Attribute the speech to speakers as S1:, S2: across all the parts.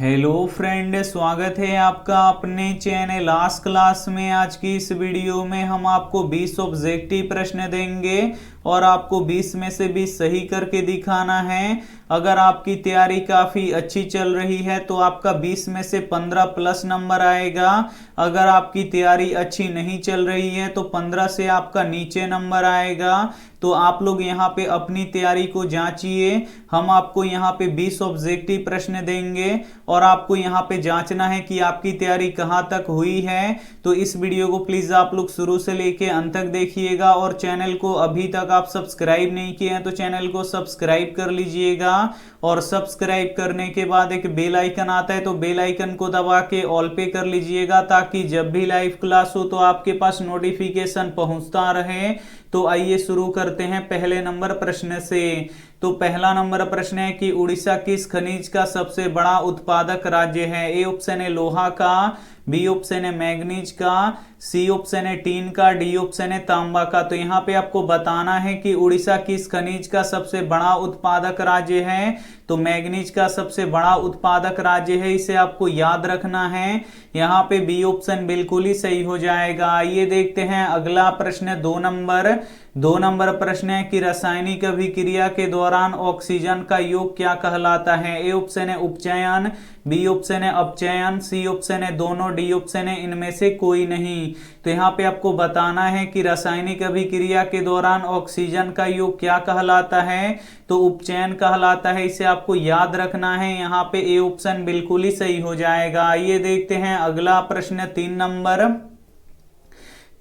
S1: Hello friend, स्वागत है आपका अपने चैनल आस्क क्लास में। आज की इस वीडियो में हम आपको 20 ऑब्जेक्टिव प्रश्न देंगे और आपको 20 में से 20 सही करके दिखाना है। अगर आपकी तैयारी काफ़ी अच्छी चल रही है तो आपका 20 में से 15 प्लस नंबर आएगा। अगर आपकी तैयारी अच्छी नहीं चल रही है तो 15 से आपका नीचे नंबर आएगा। तो आप लोग यहाँ पे अपनी तैयारी को जांचिए। हम आपको यहाँ पे 20 ऑब्जेक्टिव प्रश्न देंगे और आपको यहाँ पे जांचना है कि आपकी तैयारी कहाँ तक हुई है। तो इस वीडियो को प्लीज आप लोग शुरू से लेके अंत तक देखिएगा और चैनल को अभी तक आप सब्सक्राइब नहीं किए हैं तो चैनल को सब्सक्राइब कर लीजिएगा। और सब्सक्राइब करने के बाद एक बेल आइकन आता है तो बेल आइकन को दबा के ऑल पे कर लीजिएगा ताकि जब भी लाइव क्लास हो तो आपके पास नोटिफिकेशन पहुंचता रहे। तो आइए शुरू करते हैं पहले नंबर प्रश्न से। तो पहला नंबर प्रश्न है कि उड़ीसा किस खनिज का सबसे बड़ा उत्पादक राज्य है। ए ऑप्शन है लोहा का, बी ऑप्शन है मैग्नीज का, सी ऑप्शन है टीन का, डी ऑप्शन है तांबा का। तो यहाँ पे आपको बताना है कि उड़ीसा किस खनिज का सबसे बड़ा उत्पादक राज्य है। तो मैग्नीज का सबसे बड़ा उत्पादक राज्य है, इसे आपको याद रखना है। यहाँ पे बी ऑप्शन बिल्कुल ही सही हो जाएगा। आइए देखते हैं अगला प्रश्न दो नंबर प्रश्न है कि रासायनिक अभिक्रिया के दौरान ऑक्सीजन का योग क्या कहलाता है। ए ऑप्शन है उपचयन, बी ऑप्शन है अपचयन, सी ऑप्शन है दोनों, डी ऑप्शन है इनमें से कोई नहीं। तो यहाँ पे आपको बताना है कि रासायनिक अभिक्रिया के दौरान ऑक्सीजन का योग क्या कहलाता है। तो उपचयन कहलाता है, इसे आपको याद रखना है। यहाँ पे ए ऑप्शन बिल्कुल ही सही हो जाएगा। आइए देखते हैं अगला प्रश्न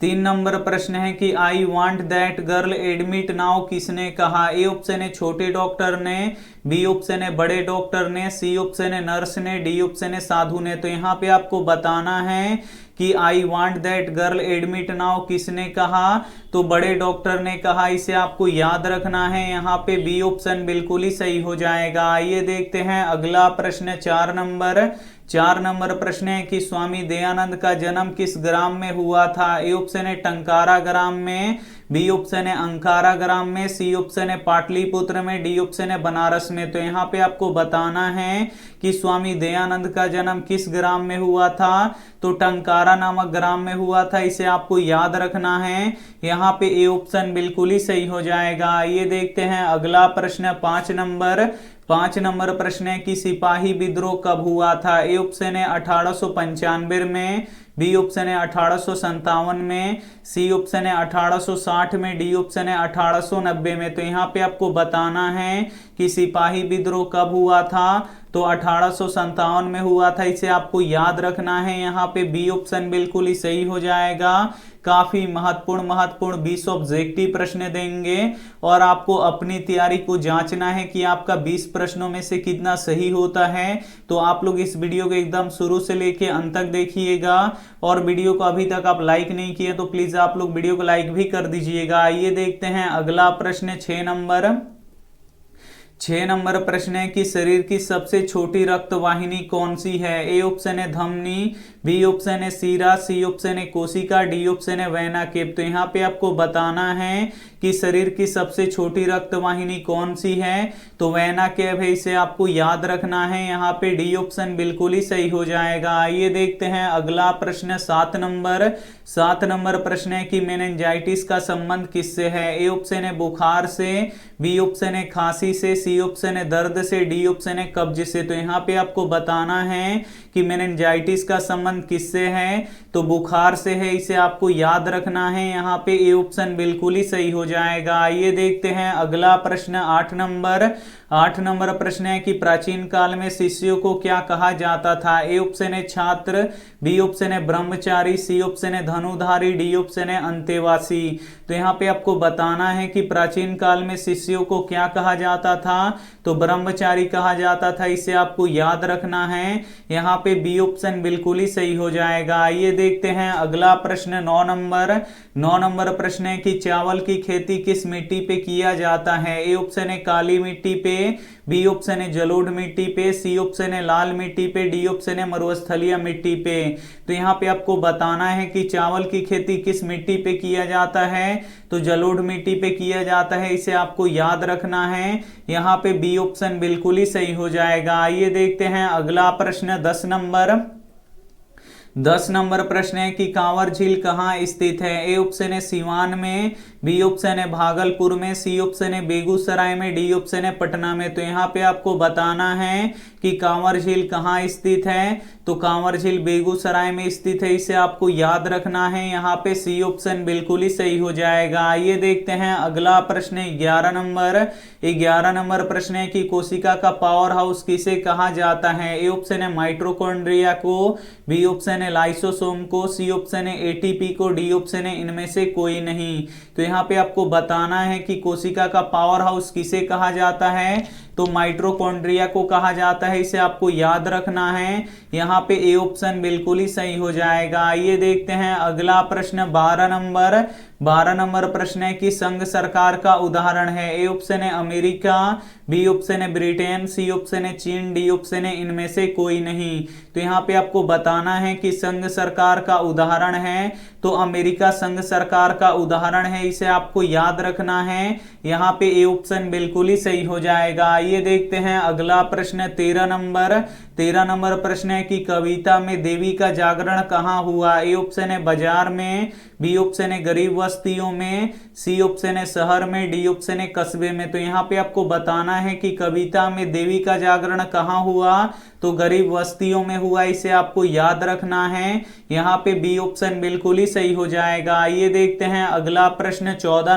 S1: तीन नंबर प्रश्न है कि I want that girl admit now किसने कहा। ए ऑप्शन है छोटे डॉक्टर ने, बी ऑप्शन है बड़े डॉक्टर ने, सी ऑप्शन है नर्स ने, डी ऑप्शन है साधु ने। तो यहाँ पे आपको बताना है कि I want that girl admit now किसने कहा। तो बड़े डॉक्टर ने कहा, इसे आपको याद रखना है। यहाँ पे बी ऑप्शन बिल्कुल ही सही हो जाएगा। आइए देखते हैं अगला प्रश्न चार नंबर प्रश्न है कि स्वामी दयानंद का जन्म किस ग्राम में हुआ था। ए ऑप्शन है टंकारा ग्राम में, बी ऑप्शन है अंकारा ग्राम में, सी ऑप्शन है पाटलिपुत्र में, डी ऑप्शन है बनारस में। तो यहाँ पे आपको बताना है कि स्वामी दयानंद का जन्म किस ग्राम में हुआ था। तो टंकारा नामक ग्राम में हुआ था, इसे आपको याद रखना है। यहाँ पे ए ऑप्शन बिल्कुल ही सही हो जाएगा। ये देखते हैं अगला प्रश्न पांच नंबर प्रश्न है कि सिपाही विद्रोह कब हुआ था। ए ऑप्शन है 1895 में, बी ऑप्शन है 1857 में, सी ऑप्शन है 1860 में, डी ऑप्शन है 1890 में। तो यहाँ पे आपको बताना है कि सिपाही विद्रोह कब हुआ था। तो 1857 में हुआ था, इसे आपको याद रखना है। यहाँ पे बी ऑप्शन बिल्कुल ही सही हो जाएगा। काफी महत्वपूर्ण 20 ऑब्जेक्टिव प्रश्न देंगे और आपको अपनी तैयारी को जांचना है कि आपका 20 प्रश्नों में से कितना सही होता है। तो आप लोग इस वीडियो को एकदम शुरू से लेके अंत तक देखिएगा और वीडियो को अभी तक आप लाइक नहीं किए तो प्लीज आप लोग वीडियो को लाइक भी कर दीजिएगा। आइए देखते हैं अगला प्रश्न 6 नंबर प्रश्न है कि शरीर की सबसे छोटी रक्त वाहिनी कौन सी है। ए ऑप्शन है धमनी, बी ऑप्शन है सीरा, सी ऑप्शन है कोशिका, डी ऑप्शन है वेना केव। तो यहाँ पे आपको बताना है कि शरीर की सबसे छोटी रक्त वाहिनी कौन सी है। तो वेना केव है, इसे आपको याद रखना है। यहाँ पे डी ऑप्शन बिल्कुल ही सही हो जाएगा। आइए देखते हैं अगला प्रश्न 7 नंबर प्रश्न है कि मेनिंजाइटिस का संबंध किससे है। ए ऑप्शन है बुखार से, बी ऑप्शन है खांसी से, सी ऑप्शन है दर्द से, डी ऑप्शन है कब्ज से। तो यहाँ पे आपको बताना है कि मेनिंजाइटिस का संबंध किससे है। तो बुखार से है, इसे आपको याद रखना है। यहाँ पे ए ऑप्शन बिल्कुल ही सही हो जाएगा। आइए देखते हैं अगला प्रश्न 8 नंबर प्रश्न है कि प्राचीन काल में शिष्यों को क्या कहा जाता था। ए ऑप्शन है छात्र, बी ऑप्शन है ब्रह्मचारी, सी ऑप्शन है धनुधारी, डी ऑप्शन है अंतेवासी। तो यहाँ पे आपको बताना है कि प्राचीन काल में शिष्यों को क्या कहा जाता था। तो ब्रह्मचारी कहा जाता था, इसे आपको याद रखना है। यहाँ पे बी ऑप्शन बिल्कुल ही सही हो जाएगा। आइए देखते हैं अगला प्रश्न 9 नंबर प्रश्न है कि चावल की खेती किस मिट्टी पे किया जाता है। ए ऑप्शन है काली मिट्टी पे, बी ऑप्शन है जलोढ़ मिट्टी पे, सी ऑप्शन है लाल मिट्टी पे, डी ऑप्शन है मरुस्थलीय मिट्टी पे। तो यहाँ पे आपको बताना है कि चावल की खेती किस मिट्टी पे किया जाता है, तो जलोढ़ मिट्टी पे किया जाता है, इसे आपको याद रखना है। यहाँ पे बी ऑप्शन बिल्कुल ही सही हो जाएगा। आइए देखते हैं अगला प्रश्न 10 नंबर प्रश्न है कि कांवर झील कहाँ स्थित है। ए ऑप्शन है सीवान में, बी ऑप्शन है भागलपुर में, सी ऑप्शन है बेगूसराय में, डी ऑप्शन है पटना में। तो यहाँ पे आपको बताना है कि कांवर झील कहाँ स्थित है, तो कांवर झील बेगूसराय में स्थित है, इसे आपको याद रखना है। यहाँ पे सी ऑप्शन बिल्कुल ही सही हो जाएगा। आइए देखते हैं अगला प्रश्न 11 नंबर प्रश्न है कि कोशिका का पावर हाउस किसे कहा जाता है। ए ऑप्शन है माइटोकॉन्ड्रिया को, बी ऑप्शन है लाइसोसोम को, सी ऑप्शन है एटीपी को, डी ऑप्शन है इनमें से कोई नहीं। तो यहाँ पे आपको बताना है कि कोशिका का पावर हाउस किसे कहा जाता है, तो माइटोकॉन्ड्रिया को कहा जाता है, इसे आपको याद रखना है। यहाँ पे ए ऑप्शन बिल्कुल ही सही हो जाएगा। आइए देखते हैं अगला प्रश्न 12 नंबर प्रश्न है कि संघ सरकार का उदाहरण है। ए ऑप्शन है अमेरिका, बी ऑप्शन है ब्रिटेन, सी ऑप्शन है चीन, डी ऑप्शन है इनमें से कोई नहीं। तो यहाँ पे आपको बताना है कि संघ सरकार का उदाहरण है, तो अमेरिका संघ सरकार का उदाहरण है, इसे आपको याद रखना है। यहाँ पे ए ऑप्शन बिल्कुल ही सही हो जाएगा। आइए देखते हैं अगला प्रश्न 13 नंबर प्रश्न है कि कविता में देवी का जागरण कहाँ हुआ। ए ऑप्शन है बाजार में, बी ऑप्शन है गरीब बस्तियों में, सी ऑप्शन है शहर में, डी ऑप्शन है कस्बे में। तो यहाँ पे आपको बताना है कि कविता में देवी का जागरण कहाँ हुआ, तो गरीब बस्तियों में हुआ, इसे आपको याद रखना है। यहाँ पे बी ऑप्शन बिल्कुल ही सही हो जाएगा। आइए देखते हैं अगला प्रश्न 14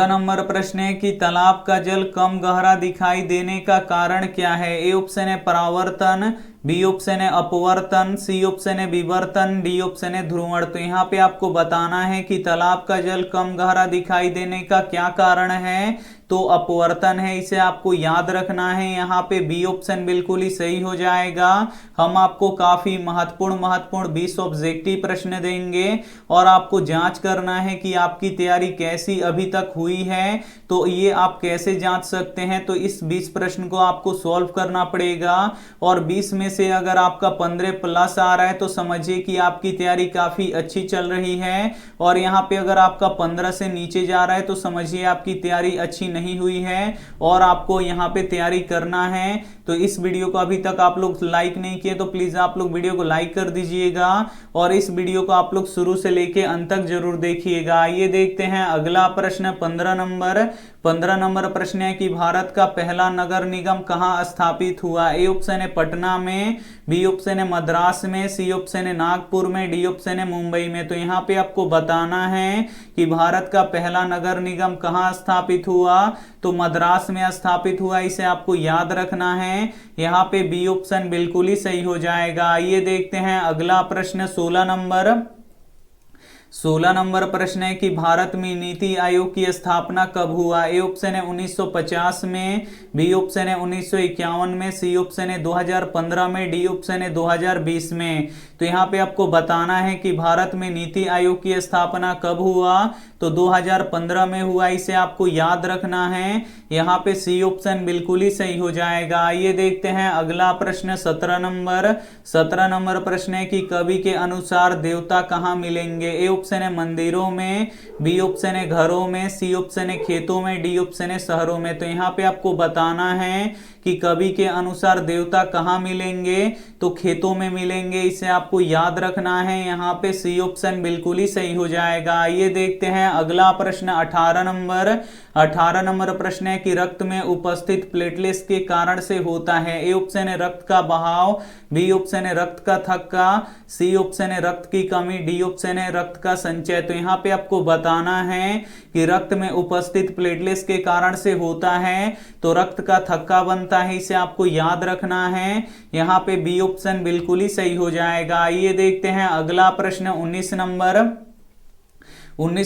S1: नंबर प्रश्न है कि तालाब का जल कम गहरा दिखाई देने का कारण क्या है। ए ऑप्शन है परावर्तन, बी ऑप्शन है अपवर्तन, सी ऑप्शन है विवर्तन, डी ऑप्शन है ध्रुवण। तो यहाँ पे आपको बताना है कि तालाब का जल कम गहरा दिखाई देने का क्या कारण है, तो अपवर्तन है, इसे आपको याद रखना है। यहाँ पे बी ऑप्शन बिल्कुल ही सही हो जाएगा। हम आपको काफी महत्वपूर्ण 20 ऑब्जेक्टिव प्रश्न देंगे और आपको जांच करना है कि आपकी तैयारी कैसी अभी तक हुई है। तो ये आप कैसे जांच सकते हैं, तो इस 20 प्रश्न को आपको सॉल्व करना पड़ेगा और 20 में से अगर आपका 15 प्लस आ रहा है तो समझिए कि आपकी तैयारी काफी अच्छी चल रही है, और यहाँ पे अगर आपका 15 से नीचे जा रहा है तो समझिए आपकी तैयारी अच्छी नहीं हुई है और आपको यहाँ पे तैयारी करना है। तो इस वीडियो को अभी तक आप लोग लाइक नहीं किए तो प्लीज आप लोग वीडियो को लाइक कर दीजिएगा और इस वीडियो को आप लोग शुरू से लेके अंत तक जरूर देखिएगा। आइए देखते हैं अगला प्रश्न 15 नंबर प्रश्न है कि भारत का पहला नगर निगम कहाँ स्थापित हुआ। ए ऑप्शन है पटना में, बी ऑप्शन है मद्रास में, सी ऑप्शन है नागपुर में, डी ऑप्शन है मुंबई में। तो यहाँ पे आपको बताना है कि भारत का पहला नगर निगम कहाँ स्थापित हुआ, तो मद्रास में स्थापित हुआ, इसे आपको याद रखना है। यहाँ पे बी ऑप्शन बिल्कुल ही सही हो जाएगा। आइए देखते हैं अगला प्रश्न 16 नंबर प्रश्न है कि भारत में नीति आयोग की स्थापना कब हुआ। ए ऑप्शन है 1950 में, बी ऑप्शन है 1951 में, सी ऑप्शन है 2015 में, डी ऑप्शन है 2020 में। तो यहाँ पे आपको बताना है कि भारत में नीति आयोग की स्थापना कब हुआ, तो 2015 में हुआ, इसे आपको याद रखना है। यहाँ पे सी ऑप्शन बिल्कुल ही सही हो जाएगा। आइए देखते हैं अगला प्रश्न 17 नंबर प्रश्न है कि कवि के अनुसार देवता कहाँ मिलेंगे। ए ऑप्शन है मंदिरों में, बी ऑप्शन है घरों में, सी ऑप्शन है खेतों में, डी ऑप्शन है शहरों में। तो यहाँ पे आपको बताना है कि कवि के अनुसार देवता कहाँ मिलेंगे, तो खेतों में मिलेंगे, इसे आपको याद रखना है। यहाँ पे सी ऑप्शन बिल्कुल ही सही हो जाएगा। आइए देखते हैं अगला प्रश्न 18 नंबर प्रश्न है कि रक्त में उपस्थित प्लेटलेट्स के कारण से होता है। ए ऑप्शन है रक्त का बहाव, बी ऑप्शन है रक्त का थक्का, सी ऑप्शन है रक्त की कमी, डी ऑप्शन है रक्त का संचय। तो यहाँ पे आपको बताना है कि रक्त में उपस्थित प्लेटलेट्स के कारण से होता है, तो रक्त का थक्का बनता है, इसे आपको याद रखना है। यहाँ पे बी ऑप्शन बिल्कुल ही सही हो जाएगा। आइए देखते हैं अगला प्रश्न 19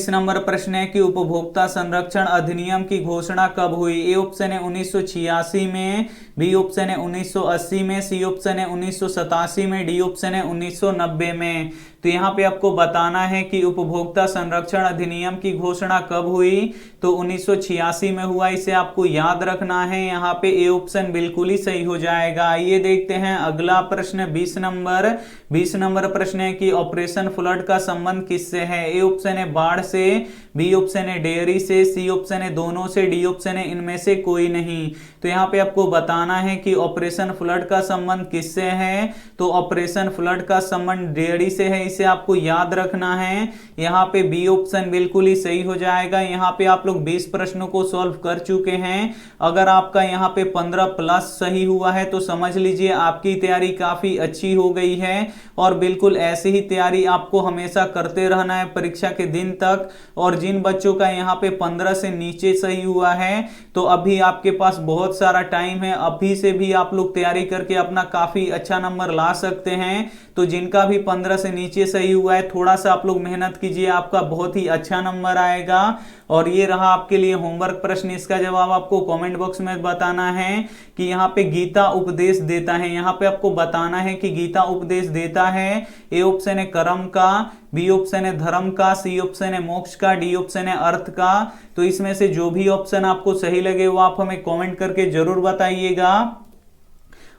S1: नंबर प्रश्न है कि उपभोक्ता संरक्षण अधिनियम की घोषणा कब हुई। ए ऑप्शन है 1986 में, बी ऑप्शन है 1980 में, सी ऑप्शन है 1987 में, डी ऑप्शन है 1990 में। तो यहाँ पे आपको बताना है कि उपभोक्ता संरक्षण अधिनियम की घोषणा कब हुई, तो 1986 में हुआ, इसे आपको याद रखना है। यहाँ पे ए ऑप्शन बिल्कुल ही सही हो जाएगा। आइए देखते हैं अगला प्रश्न 20 नंबर प्रश्न है कि ऑपरेशन फ्लड का संबंध किससे है। ए ऑप्शन है बाढ़ से, बी ऑप्शन है डेयरी से, सी ऑप्शन है दोनों से, डी ऑप्शन है इनमें से कोई नहीं। तो यहाँ पे आपको बताना है कि ऑपरेशन फ्लड का संबंध किससे है, तो ऑपरेशन फ्लड का संबंध डेयरी से है, इसे आपको याद रखना है। यहाँ पे बी ऑप्शन बिल्कुल ही सही हो जाएगा। यहाँ पे आप लोग 20 प्रश्नों को सॉल्व कर चुके हैं। अगर आपका यहाँ पे 15 प्लस सही हुआ है तो समझ लीजिए आपकी तैयारी काफी अच्छी हो गई है। और बिल्कुल ऐसी ही तैयारी आपको हमेशा करते रहना है परीक्षा के दिन तक। और जिन बच्चों का यहाँ पे 15 से नीचे सही हुआ है तो अभी आपके पास बहुत सारा टाइम है, अभी से भी आप लोग तैयारी करके अपना काफी अच्छा नंबर ला सकते हैं। तो जिनका भी 15 से नीचे सही हुआ है थोड़ा सा आप लोग मेहनत कीजिए, आपका बहुत ही अच्छा नंबर आएगा। और ये रहा आपके लिए होमवर्क प्रश्न, इसका जवाब आपको कमेंट बॉक्स में बताना है कि यहाँ पे गीता उपदेश देता है, यहाँ पे आपको बताना है कि गीता उपदेश देता है। ए ऑप्शन है कर्म का, बी ऑप्शन है धर्म का, सी ऑप्शन है मोक्ष का, डी ऑप्शन है अर्थ का। तो इसमें से जो भी ऑप्शन आपको सही लगे वो आप हमें कमेंट करके जरूर बताइएगा।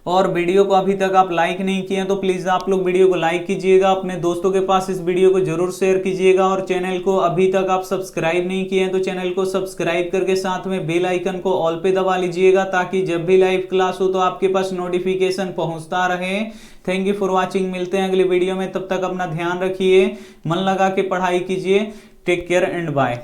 S1: और वीडियो को अभी तक आप लाइक नहीं किए हैं तो प्लीज आप लोग वीडियो को लाइक कीजिएगा, अपने दोस्तों के पास इस वीडियो को जरूर शेयर कीजिएगा। और चैनल को अभी तक आप सब्सक्राइब नहीं किए हैं तो चैनल को सब्सक्राइब करके साथ में बेल आइकन को ऑल पे दबा लीजिएगा, ताकि जब भी लाइव क्लास हो तो आपके पास नोटिफिकेशन पहुंचता रहे। थैंक यू फॉर वॉचिंग, मिलते हैं अगले वीडियो में, तब तक अपना ध्यान रखिए, मन लगा के पढ़ाई कीजिए। Take care and bye.